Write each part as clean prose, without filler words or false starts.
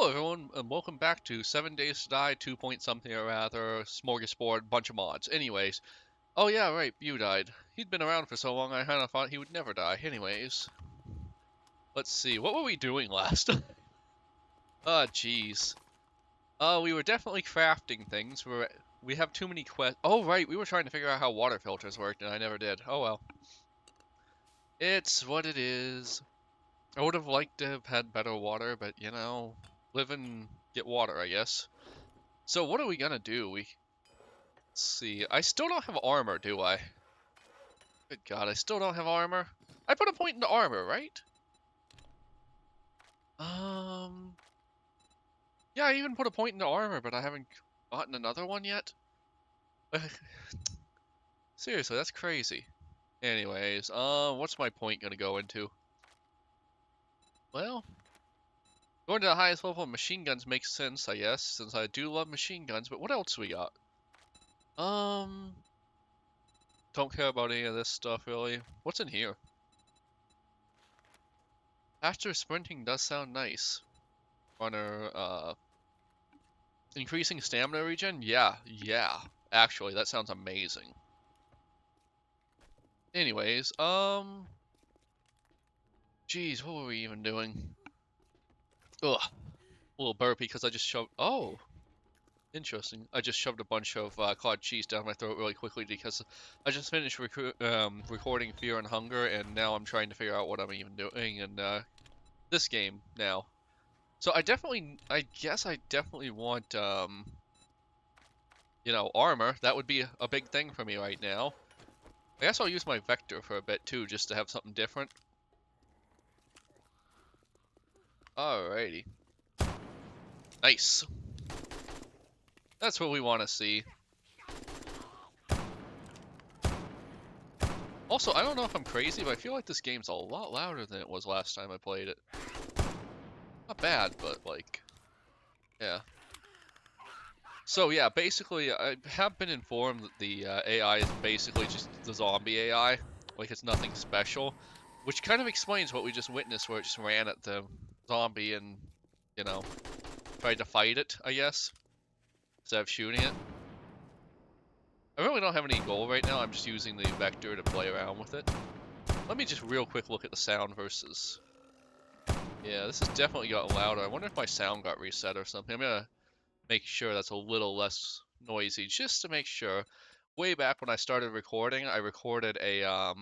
Hello everyone, and welcome back to 7 Days to Die, 2 point something or rather, Smorgasbord, bunch of mods. Anyways, oh yeah, right, you died. He'd been around for so long I kinda thought he would never die. Anyways, let's see, what were we doing last? Ah, jeez. We were definitely crafting things. We have too many quests. Oh right, we were trying to figure out how water filters worked, and I never did. Oh well. It's what it is. I would have liked to have had better water, but you know, live and get water, I guess. So what are we gonna do? Let's see. I still don't have armor, do I? Good God, I still don't have armor. I put a point into armor, right? Yeah, I even put a point into armor, but I haven't gotten another one yet. Seriously, that's crazy. Anyways, what's my point gonna go into? Well, going to the highest level of machine guns makes sense, I guess, since I do love machine guns. But what else we got? Don't care about any of this stuff really. What's in here? Faster sprinting does sound nice. Runner, increasing stamina regen? Yeah. Actually, that sounds amazing. Anyways, geez, what were we even doing? Ugh, a little burpy because I just shoved, oh, interesting. I just shoved a bunch of cod cheese down my throat really quickly because I just finished recording Fear and Hunger, and now I'm trying to figure out what I'm even doing in this game now. So I guess I definitely want, you know, armor. That would be a big thing for me right now. I guess I'll use my vector for a bit too, just to have something different. Alrighty. Nice. That's what we want to see. Also, I don't know if I'm crazy, but I feel like this game's a lot louder than it was last time I played it. Not bad, but like, yeah. So yeah, basically, I have been informed that the AI is basically just the zombie AI. Like, it's nothing special. Which kind of explains what we just witnessed, where it just ran at the zombie and, you know, tried to fight it, I guess, instead of shooting it. I really don't have any goal right now, I'm just using the vector to play around with it. Let me just real quick look at the sound versus... Yeah, this has definitely gotten louder. I wonder if my sound got reset or something. I'm gonna make sure that's a little less noisy, just to make sure. Way back when I started recording, I recorded a,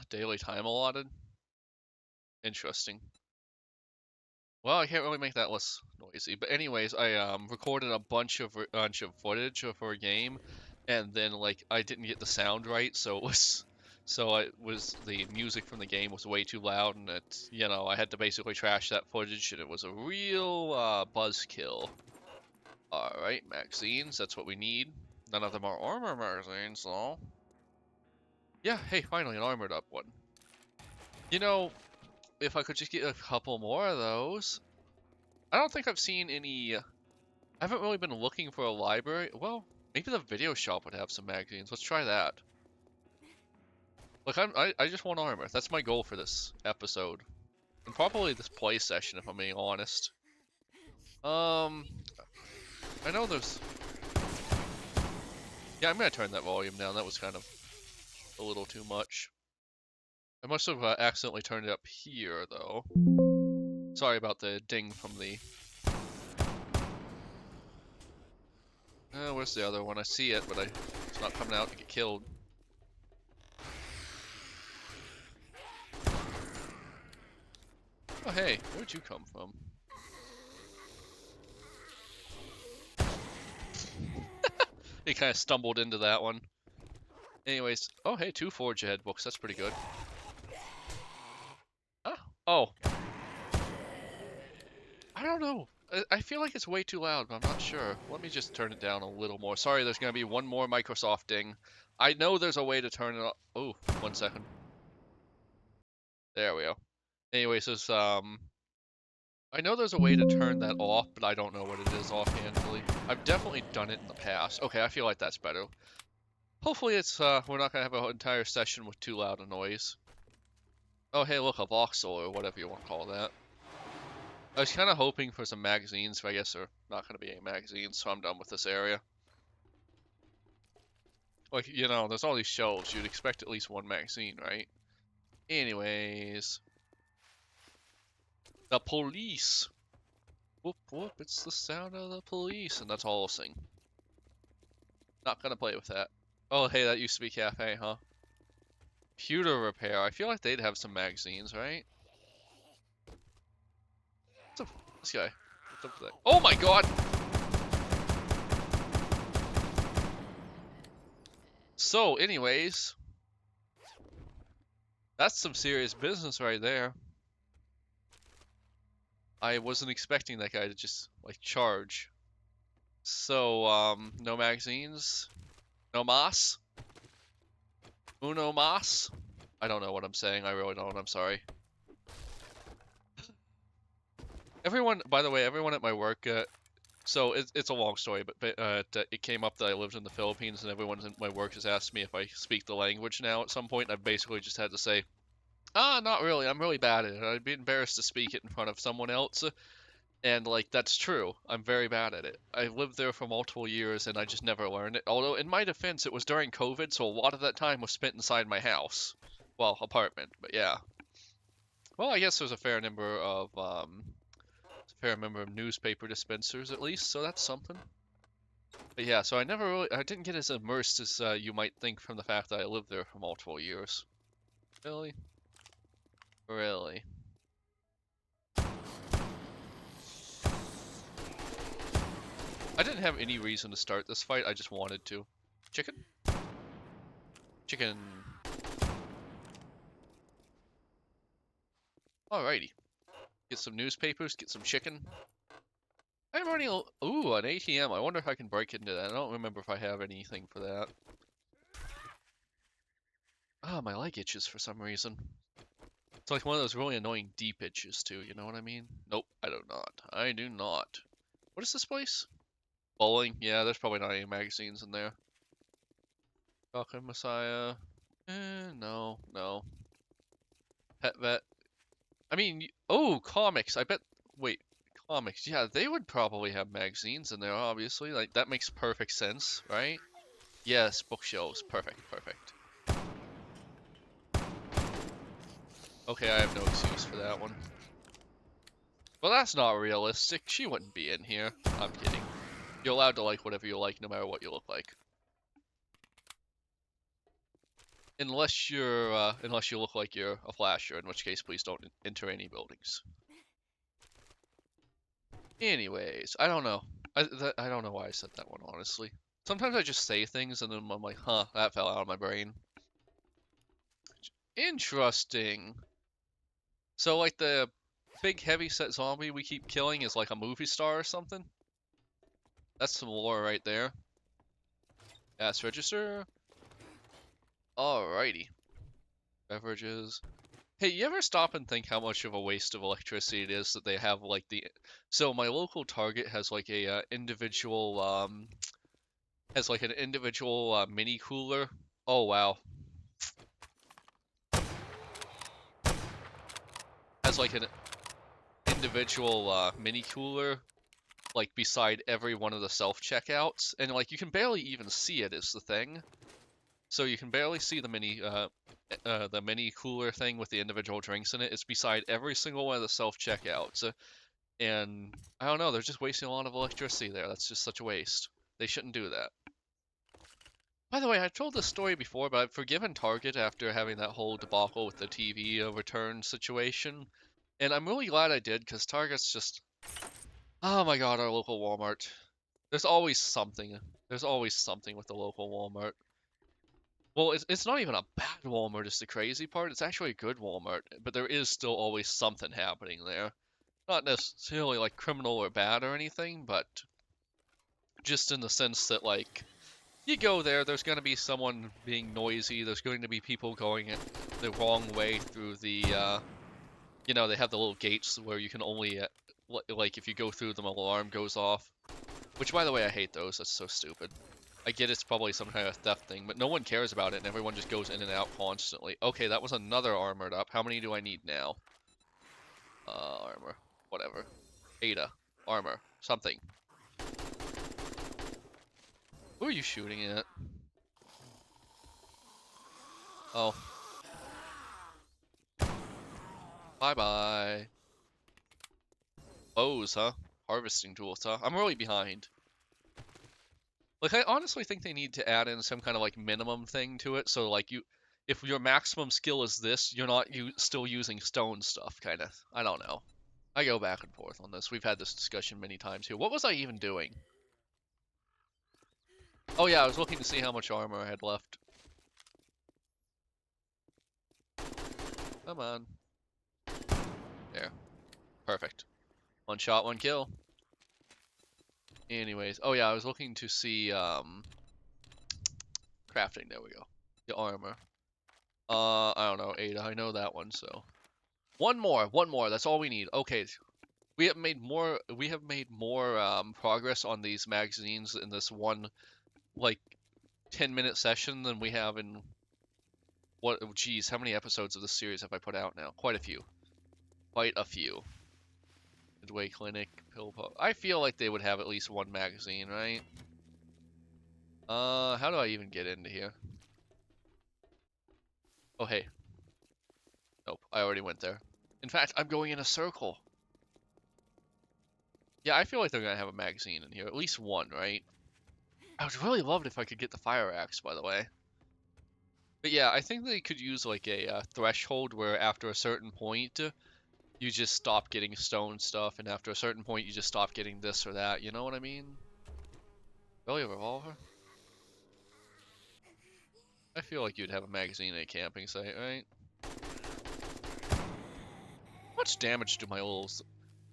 daily time allotted? Interesting. Well, I can't really make that less noisy. But anyways, I recorded a bunch of footage for a game, and then like I didn't get the sound right, so the music from the game was way too loud, and I had to basically trash that footage, and it was a real buzzkill. All right, magazines, that's what we need. None of them are armor magazines, though. Yeah, hey, finally an armored up one. You know, if I could just get a couple more of those. I don't think I've seen any. I haven't really been looking for a library. Well, maybe the video shop would have some magazines. Let's try that. Look, I just want armor. That's my goal for this episode, and probably this play session, if I'm being honest. I know there's. Yeah, I'm gonna turn that volume down. That was kind of a little too much. I must have accidentally turned it up here, though. Sorry about the ding from the... where's the other one? I see it, but it's not coming out to get killed. Oh, hey, where'd you come from? He kind of stumbled into that one. Anyways, oh, hey, 2 Forge Ahead books. That's pretty good. Huh? Oh. I don't know. I feel like it's way too loud, but I'm not sure. Let me just turn it down a little more. Sorry, there's going to be one more Microsoft ding. I know there's a way to turn it off. Oh, 1 second. There we go. Anyways, I know there's a way to turn that off, but I don't know what it is offhandedly. I've definitely done it in the past. Okay, I feel like that's better. Hopefully we're not going to have an entire session with too loud a noise. Oh, hey, look, a voxel or whatever you want to call that. I was kind of hoping for some magazines, but I guess there are not going to be any magazines, so I'm done with this area. Like, you know, there's all these shelves. You'd expect at least one magazine, right? Anyways. The police! Whoop whoop, it's the sound of the police, and that's all I'll sing. Not gonna play with that. Oh, hey, that used to be cafe, huh? Computer repair. I feel like they'd have some magazines, right? What's up, this guy? What's up with that? Oh my god! So, anyways, that's some serious business right there. I wasn't expecting that guy to just, like, charge. So, no magazines? No mas? Uno mas? I don't know what I'm saying, I really don't, I'm sorry. Everyone, by the way, everyone at my work, so it's a long story, but it came up that I lived in the Philippines, and everyone in my work has asked me if I speak the language now at some point, and I've basically just had to say, not really, I'm really bad at it. I'd be embarrassed to speak it in front of someone else, and, like, that's true. I'm very bad at it. I lived there for multiple years, and I just never learned it. Although, in my defense, it was during COVID, so a lot of that time was spent inside my house. Well, apartment, but yeah. Well, I guess there's a fair number of, newspaper dispensers, at least, so that's something. But yeah, so I didn't get as immersed as you might think from the fact that I lived there for multiple years. Really? Really? I didn't have any reason to start this fight, I just wanted to. Chicken? Chicken. Alrighty. Get some newspapers, get some chicken. I'm running ooh, an ATM. I wonder if I can break into that. I don't remember if I have anything for that. Ah, my leg itches for some reason. It's like one of those really annoying deep itches too, you know what I mean? Nope, I do not. I do not. What is this place? Bowling? Yeah, there's probably not any magazines in there. Falcon Messiah. No, no. Pet Vet. I mean, oh, comics. I bet, wait, comics. Yeah, they would probably have magazines in there, obviously. Like, that makes perfect sense, right? Yes, bookshelves. Perfect, perfect. Okay, I have no excuse for that one. Well, that's not realistic. She wouldn't be in here. I'm kidding. You're allowed to like whatever you like, no matter what you look like. Unless you look like you're a flasher, in which case, please don't enter any buildings. Anyways, I don't know. I don't know why I said that one, honestly. Sometimes I just say things and then I'm like, huh, that fell out of my brain. Interesting. So, like, the big heavy-set zombie we keep killing is like a movie star or something? That's some lore right there. Gas register. Alrighty. Beverages. Hey, you ever stop and think how much of a waste of electricity it is that they have, like, So, my local Target has, like, a, an individual, mini cooler. Oh, wow. Has, like, an individual, mini cooler, like, beside every one of the self-checkouts. And, like, you can barely even see it is the thing. So you can barely see the mini cooler thing with the individual drinks in it. It's beside every single one of the self-checkouts. And, I don't know, they're just wasting a lot of electricity there. That's just such a waste. They shouldn't do that. By the way, I've told this story before, but I've forgiven Target after having that whole debacle with the TV return situation. And I'm really glad I did, because Target's just... Oh my god, our local Walmart. There's always something. There's always something with the local Walmart. Well, it's not even a bad Walmart is the crazy part. It's actually a good Walmart, but there is still always something happening there. Not necessarily like criminal or bad or anything, but just in the sense that, like, you go there, there's going to be someone being noisy, there's going to be people going the wrong way through the, you know, they have the little gates where you can only, like, if you go through them, an alarm goes off. Which, by the way, I hate those, that's so stupid. I get it's probably some kind of theft thing, but no one cares about it, and everyone just goes in and out constantly. Okay, that was another armored up. How many do I need now? Armor. Whatever. Ada. Armor. Something. Who are you shooting at? Oh. Bye-bye. Bows, huh? Harvesting tools, huh? I'm really behind. Like, I honestly think they need to add in some kind of, like, minimum thing to it, so, like, if your maximum skill is this, you're not still using stone stuff, kind of. I don't know. I go back and forth on this. We've had this discussion many times here. What was I even doing? Oh yeah, I was looking to see how much armor I had left. Come on. There. Perfect. One shot, one kill. Anyways, oh yeah, I was looking to see, crafting. There we go. The armor. I don't know, Ada. I know that one, so. One more. That's all we need. Okay. We have made more progress on these magazines in this one, like, 10-minute session than we have in, what, geez, how many episodes of this series have I put out now? Quite a few. Quite a few. Midway Clinic, Pill Pop. I feel like they would have at least one magazine, right? How do I even get into here? Oh, hey. Nope, I already went there. In fact, I'm going in a circle. Yeah, I feel like they're gonna have a magazine in here. At least one, right? I would really love it if I could get the fire axe, by the way. But yeah, I think they could use like a threshold where after a certain point, you just stop getting stone stuff, and after a certain point, you just stop getting this or that. You know what I mean? Really, a revolver? I feel like you'd have a magazine at a camping site, right? How much damage do my little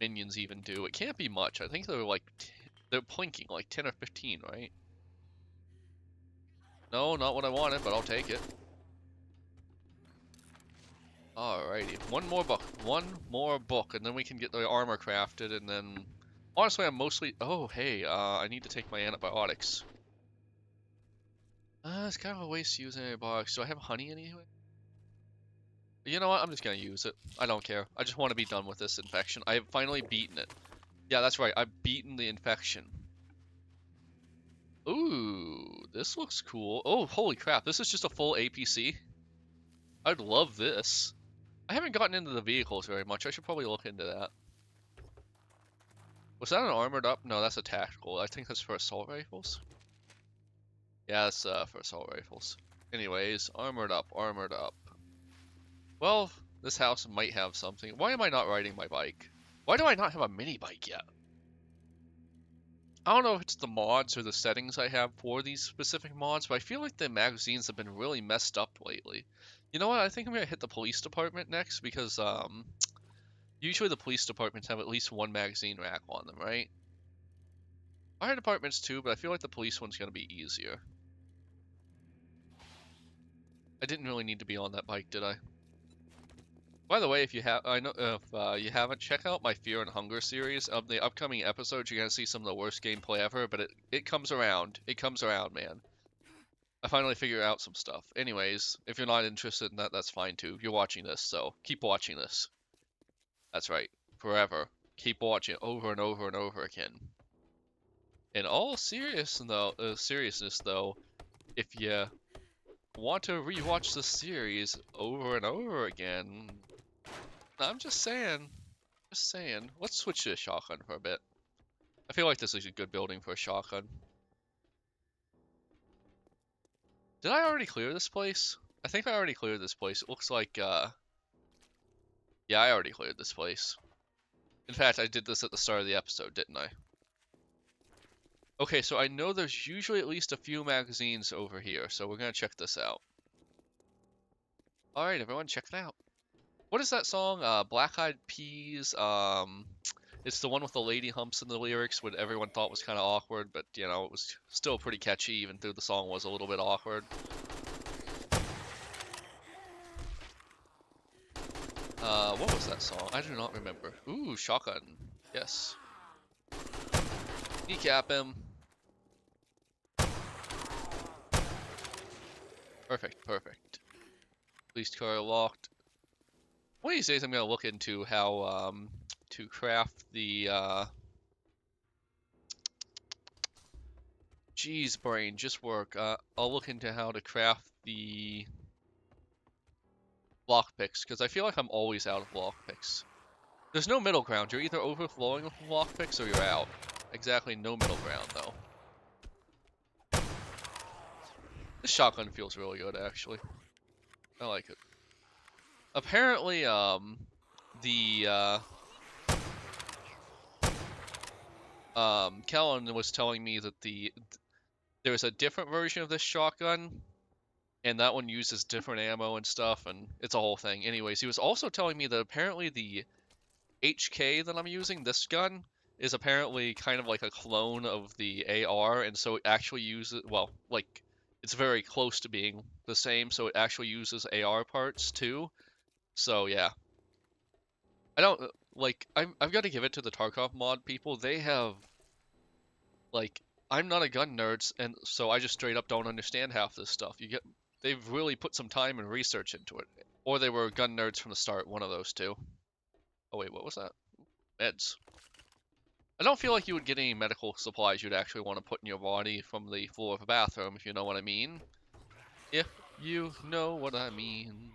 minions even do? It can't be much. I think they're like, they're plinking, like 10 or 15, right? No, not what I wanted, but I'll take it. Alrighty, one more book, and then we can get the armor crafted, and then... Honestly, I'm mostly... Oh, hey, I need to take my antibiotics. It's kind of a waste to use antibiotics. Do I have honey anyway? You know what? I'm just gonna use it. I don't care. I just want to be done with this infection. I have finally beaten it. Yeah, that's right. I've beaten the infection. Ooh, this looks cool. Oh, holy crap. This is just a full APC. I'd love this. I haven't gotten into the vehicles very much. I should probably look into that. Was that an armored up? No, that's a tactical. I think that's for assault rifles. Yeah, that's for assault rifles. Anyways, armored up, armored up. Well, this house might have something. Why am I not riding my bike? Why do I not have a mini bike yet? I don't know if it's the mods or the settings I have for these specific mods, but I feel like the magazines have been really messed up lately. You know what? I think I'm gonna hit the police department next because usually the police departments have at least one magazine rack on them, right? Fire departments too, but I feel like the police one's gonna be easier. I didn't really need to be on that bike, did I? By the way, if you have, I know if you haven't, check out my Fear and Hunger series. Of the upcoming episodes, you're gonna see some of the worst gameplay ever, but it comes around. It comes around, man. I finally figured out some stuff. Anyways, if you're not interested in that, that's fine too. You're watching this, so keep watching this. That's right, forever. Keep watching over and over and over again. In all seriousness though, if you want to rewatch the series over and over again, I'm just saying. Just saying. Let's switch to a shotgun for a bit. I feel like this is a good building for a shotgun. Did I already clear this place? I think I already cleared this place. It looks like, yeah, I already cleared this place. In fact, I did this at the start of the episode, didn't I? Okay, so I know there's usually at least a few magazines over here, so we're gonna check this out. Alright, everyone, check it out. What is that song? Black Eyed Peas, it's the one with the lady humps in the lyrics, what everyone thought was kind of awkward, but, you know, it was still pretty catchy, even though the song was a little bit awkward. What was that song? I do not remember. Ooh, shotgun. Yes. Kneecap him. Perfect, perfect. Police car locked. One of these days I'm gonna look into how, to craft the, Geez, brain, just work. I'll look into how to craft the lockpicks, because I feel like I'm always out of lockpicks. There's no middle ground. You're either overflowing with lockpicks or you're out. Exactly, no middle ground, though. This shotgun feels really good, actually. I like it. Apparently, the, Kellen was telling me that there's a different version of this shotgun, and that one uses different ammo and stuff, and it's a whole thing. Anyways, he was also telling me that apparently the HK that I'm using, this gun, is apparently kind of like a clone of the AR, and so it actually uses, well, like, it's very close to being the same, so it actually uses AR parts too. So yeah, I don't like. I've got to give it to the Tarkov mod people. They have like, I'm not a gun nerd, and so I just straight up don't understand half this stuff. They've really put some time and research into it, or they were gun nerds from the start. One of those two. Oh wait, what was that? Meds. I don't feel like you would get any medical supplies you'd actually want to put in your body from the floor of a bathroom, if you know what I mean. If you know what I mean.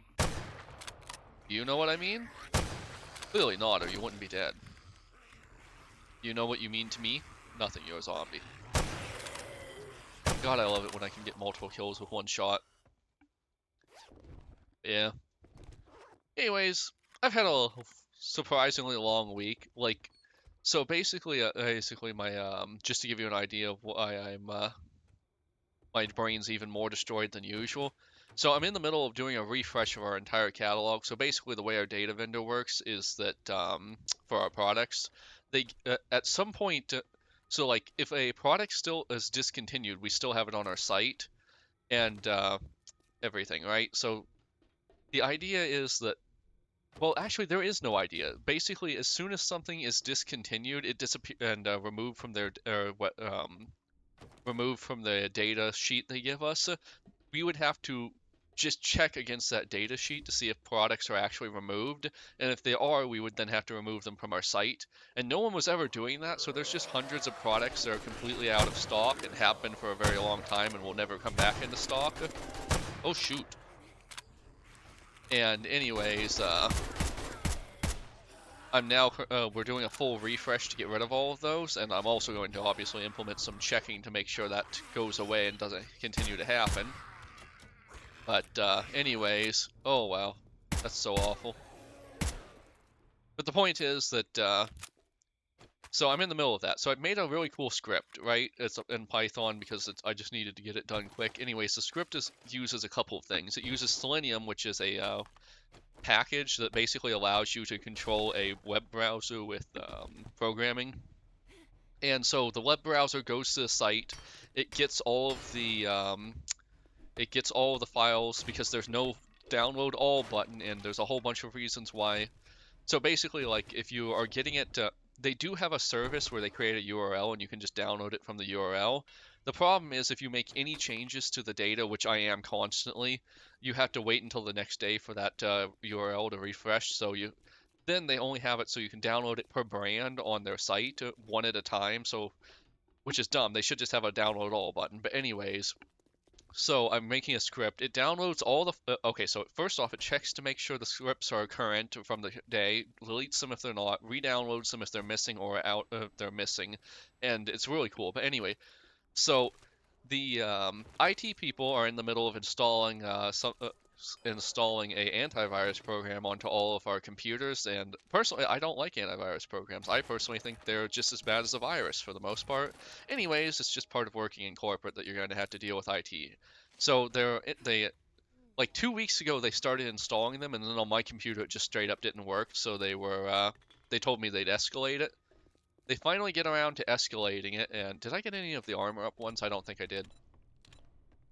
You know what I mean? Clearly not, or you wouldn't be dead. You know what you mean to me? Nothing, you're a zombie. God, I love it when I can get multiple kills with one shot. Yeah. Anyways, I've had a surprisingly long week. Like, so basically, my just to give you an idea of why my brain's even more destroyed than usual. So I'm in the middle of doing a refresh of our entire catalog. So basically, the way our data vendor works is that for our products, they at some point, so like if a product still is discontinued, we still have it on our site and everything, right? So the idea is that, well, actually, there is no idea. Basically, as soon as something is discontinued, it disappears and removed from their removed from the data sheet they give us. We would have to just check against that data sheet to see if products are actually removed, and if they are, we would then have to remove them from our site. And no one was ever doing that, so there's just hundreds of products that are completely out of stock and have been for a very long time and will never come back into stock. Oh shoot. And anyways, we're doing a full refresh to get rid of all of those, and I'm also going to obviously implement some checking to make sure that goes away and doesn't continue to happen. But anyways, oh wow, that's so awful. But the point is that, so I'm in the middle of that. So I've made a really cool script, right? It's in Python because I just needed to get it done quick. Anyways, the script uses a couple of things. It uses Selenium, which is a package that basically allows you to control a web browser with programming. And so the web browser goes to the site. It gets all of the files because there's no download all button, and there's a whole bunch of reasons why. So basically, like, if you are getting it, they do have a service where they create a URL and you can just download it from the URL. The problem is if you make any changes to the data, which I am constantly, you have to wait until the next day for that URL to refresh. So then they only have it so you can download it per brand on their site, one at a time. So, which is dumb. They should just have a download all button. But anyways, so I'm making a script. It downloads all the okay. So first off, it checks to make sure the scripts are current from the day, deletes them if they're not, re-downloads them if they're missing or out if they're missing, and it's really cool. But anyway, so the IT people are in the middle of installing installing a antivirus program onto all of our computers, and personally I don't like antivirus programs. I personally think they're just as bad as a virus for the most part. Anyways, it's just part of working in corporate that you're going to have to deal with IT. So they like 2 weeks ago they started installing them, and then on my computer it just straight up didn't work, so they told me they'd escalate it. They finally get around to escalating it, and did I get any of the armor up once? I don't think I did.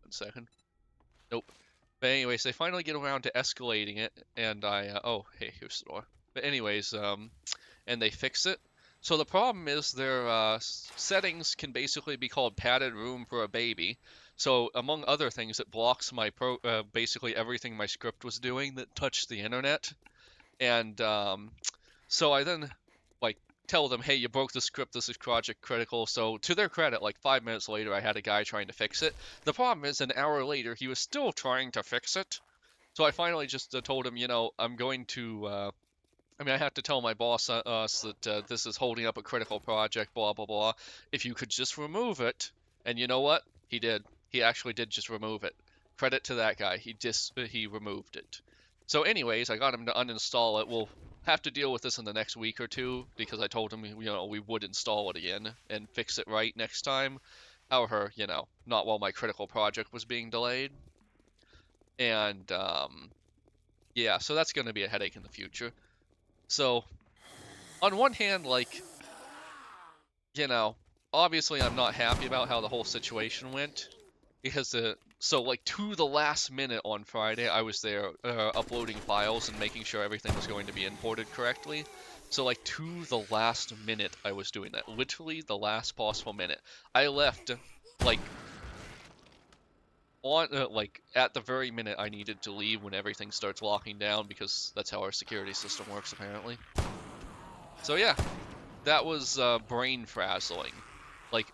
1 second. Nope. But anyways, they finally get around to escalating it, and oh, hey, here's the door. But anyways, and they fix it. So the problem is their settings can basically be called padded room for a baby. So among other things, it blocks my basically everything my script was doing that touched the internet. And so I then like tell them, hey, you broke the script, this is project critical. So to their credit, like 5 minutes later, I had a guy trying to fix it. The problem is, an hour later, he was still trying to fix it. So I finally just told him, I'm going to. I have to tell my boss us that this is holding up a critical project, blah blah blah. If you could just remove it, and you know what? He did. He actually did just remove it. Credit to that guy. He removed it. So, anyways, I got him to uninstall it. We'll have to deal with this in the next week or two because I told him, we would install it again and fix it right next time. However, not while my critical project was being delayed. And yeah, so that's going to be a headache in the future. So, on one hand, like, obviously I'm not happy about how the whole situation went because like to the last minute on Friday, I was there uploading files and making sure everything was going to be imported correctly. So like to the last minute, I was doing that. Literally the last possible minute. I left like like at the very minute I needed to leave when everything starts locking down because that's how our security system works apparently. So yeah, that was brain frazzling. Like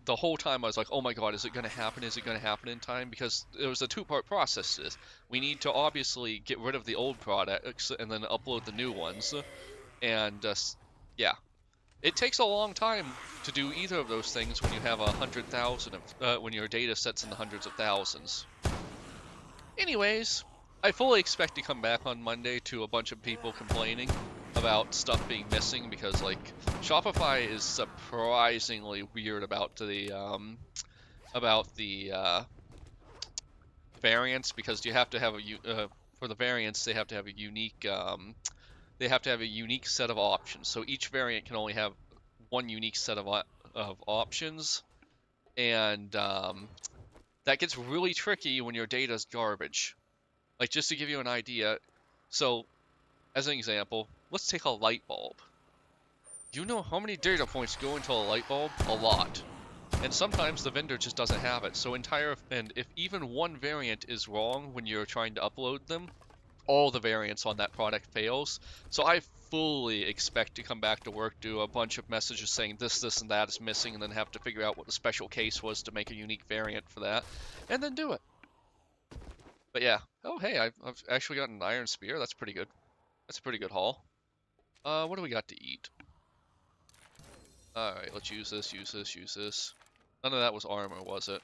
the whole time I was like, oh my god, is it gonna happen? Is it gonna happen in time? Because it was a two-part process to this. We need to obviously get rid of the old products and then upload the new ones. And yeah, it takes a long time to do either of those things when you have 100,000 when your data sets in the hundreds of thousands. Anyways, I fully expect to come back on Monday to a bunch of people complaining about stuff being missing because like Shopify is surprisingly weird about the variants because you have to have for the variants they have to have a unique set of options. So each variant can only have one unique set of options, and that gets really tricky when your data's garbage. Like, just to give you an idea, so as an example, let's take a light bulb. You know how many data points go into a light bulb? A lot. And sometimes the vendor just doesn't have it. So and if even one variant is wrong when you're trying to upload them, all the variants on that product fails. So I fully expect to come back to work, do a bunch of messages saying this, and that is missing, and then have to figure out what the special case was to make a unique variant for that, and then do it. But yeah. Oh, hey, I've actually got an iron spear. That's pretty good. That's a pretty good haul. What do we got to eat? Alright, let's use this. None of that was armor, was it?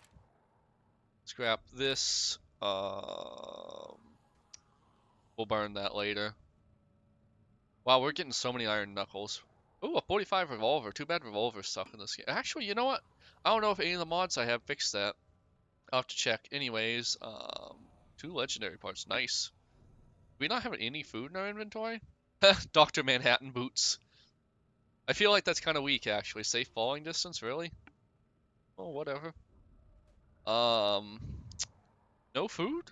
Scrap this. We'll burn that later. Wow, we're getting so many iron knuckles. Ooh, a 45 revolver. Too bad revolver's stuck in this game. Actually, you know what? I don't know if any of the mods I have fixed that. I'll have to check. Anyways, 2 legendary parts. Nice. Do we not have any food in our inventory? Dr. Manhattan boots. I feel like that's kind of weak, actually. Safe falling distance, really? Oh, whatever. No food?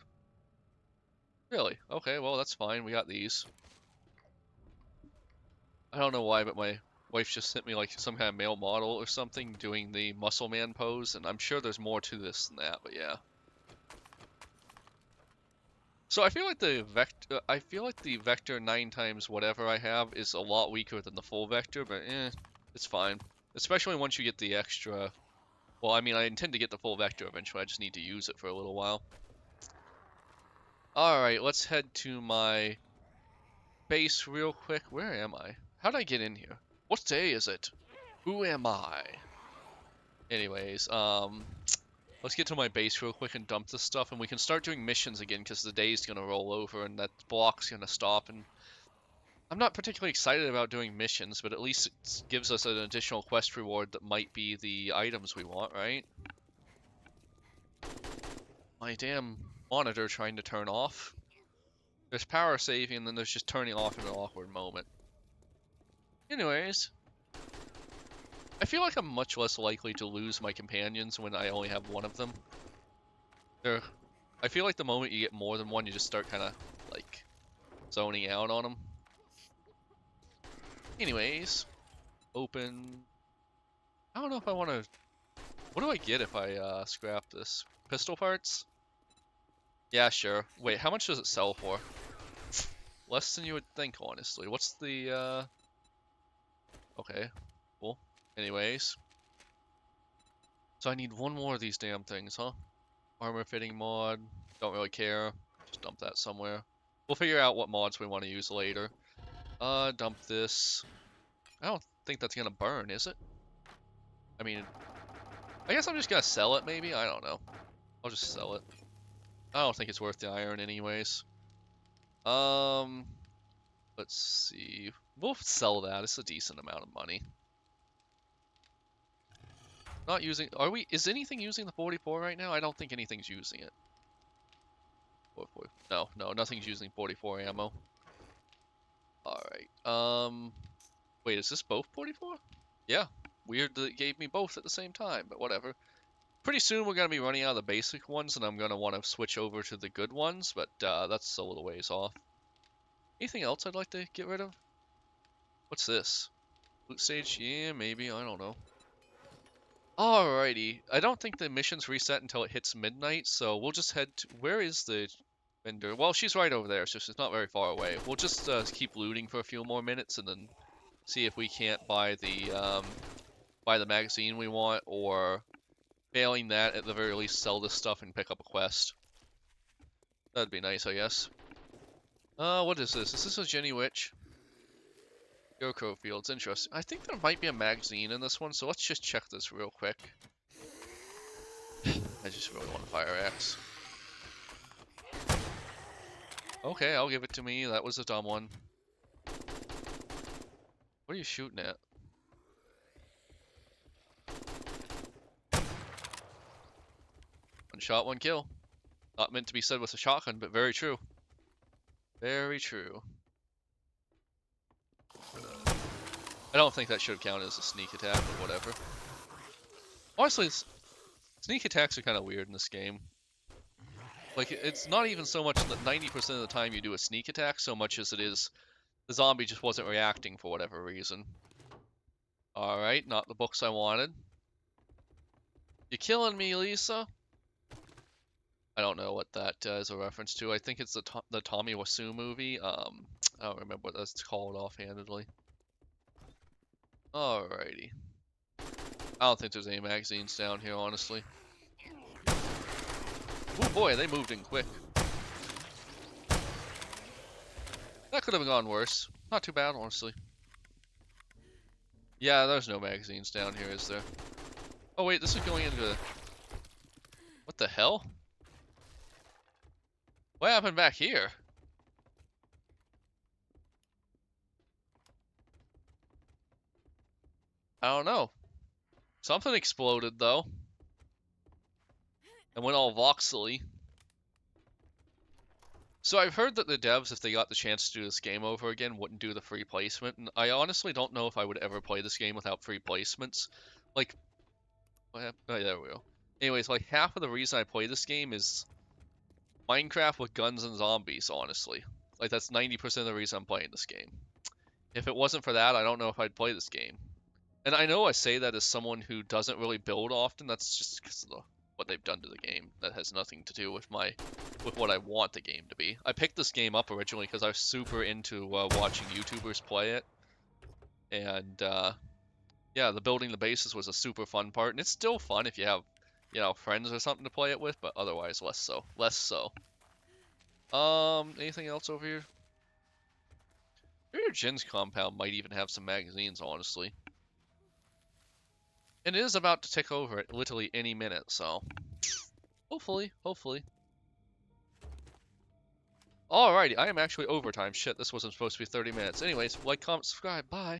Really? Okay, well, that's fine. We got these. I don't know why, but my wife just sent me like some kind of male model or something doing the muscle man pose, and I'm sure there's more to this than that, but yeah. So I feel like the vector 9 times whatever I have is a lot weaker than the full vector, but it's fine. Especially once you get the extra. Well, I mean, I intend to get the full vector eventually. I just need to use it for a little while. Alright, let's head to my base real quick. Where am I? How did I get in here? What day is it? Who am I? Anyways, let's get to my base real quick and dump this stuff, and we can start doing missions again because the day's gonna roll over and that block's gonna stop. And I'm not particularly excited about doing missions, but at least it gives us an additional quest reward that might be the items we want, right? My damn monitor trying to turn off. There's power saving, and then there's just turning off in an awkward moment. Anyways, I feel like I'm much less likely to lose my companions when I only have one of them. I feel like the moment you get more than one, you just start kind of, like, zoning out on them. Anyways, open. I don't know if I want to. What do I get if I scrap this? Pistol parts? Yeah, sure. Wait, how much does it sell for? Less than you would think, honestly. What's the Okay, cool. Anyways. So I need one more of these damn things, huh? Armor fitting mod. Don't really care. Just dump that somewhere. We'll figure out what mods we want to use later. Dump this. I don't think that's gonna burn, is it? I mean, I guess I'm just gonna sell it, maybe? I don't know. I'll just sell it. I don't think it's worth the iron anyways. Let's see. We'll sell that. It's a decent amount of money. Not using... Is anything using the 44 right now? I don't think anything's using it. 44. No, nothing's using 44 ammo. Alright, wait, is this both 44? Yeah. Weird that it gave me both at the same time, but whatever. Pretty soon we're going to be running out of the basic ones, and I'm going to want to switch over to the good ones, but that's a little ways off. Anything else I'd like to get rid of? What's this? Loot stage? Yeah, maybe. I don't know. Alrighty. I don't think the mission's reset until it hits midnight, so we'll just head to... Where is the vendor? Well, she's right over there, so she's not very far away. We'll just keep looting for a few more minutes and then see if we can't buy the magazine we want, or failing that, at the very least, sell this stuff and pick up a quest. That'd be nice, I guess. What is this? Is this a Jenny Witch? Go Fields, interesting. I think there might be a magazine in this one, so let's just check this real quick. I just really want a fire axe. Okay, I'll give it to me. That was a dumb one. What are you shooting at? One shot, one kill. Not meant to be said with a shotgun, but very true. Very true. I don't think that should count as a sneak attack, but whatever. Honestly, sneak attacks are kind of weird in this game. Like, it's not even so much that 90% of the time you do a sneak attack, so much as it is the zombie just wasn't reacting for whatever reason. Alright, not the books I wanted. You killing me, Lisa? I don't know what that is a reference to. I think it's the Tommy Wiseau movie. I don't remember what that's called offhandedly. Alrighty. I don't think there's any magazines down here, honestly. Oh boy, they moved in quick. That could have gone worse. Not too bad, honestly. Yeah, there's no magazines down here, is there? Oh wait, this is going into... What the hell? What happened back here? I don't know. Something exploded, though. And went all voxely. So I've heard that the devs, if they got the chance to do this game over again, wouldn't do the free placement. And I honestly don't know if I would ever play this game without free placements. Like... What happened? Oh, yeah, there we go. Anyways, like, half of the reason I play this game is Minecraft with guns and zombies, honestly. Like, that's 90% of the reason I'm playing this game. If it wasn't for that, I don't know if I'd play this game. And I know I say that as someone who doesn't really build often. That's just because of what they've done to the game. That has nothing to do with what I want the game to be. I picked this game up originally because I was super into watching YouTubers play it. And, yeah, the building the bases was a super fun part. And it's still fun if you have, you know, friends or something to play it with, but otherwise less so. Less so. Anything else over here? Maybe Jin's compound might even have some magazines, honestly. And it is about to tick over at literally any minute, so... Hopefully. Alrighty, I am actually overtime. Shit, this wasn't supposed to be 30 minutes. Anyways, like, comment, subscribe, bye!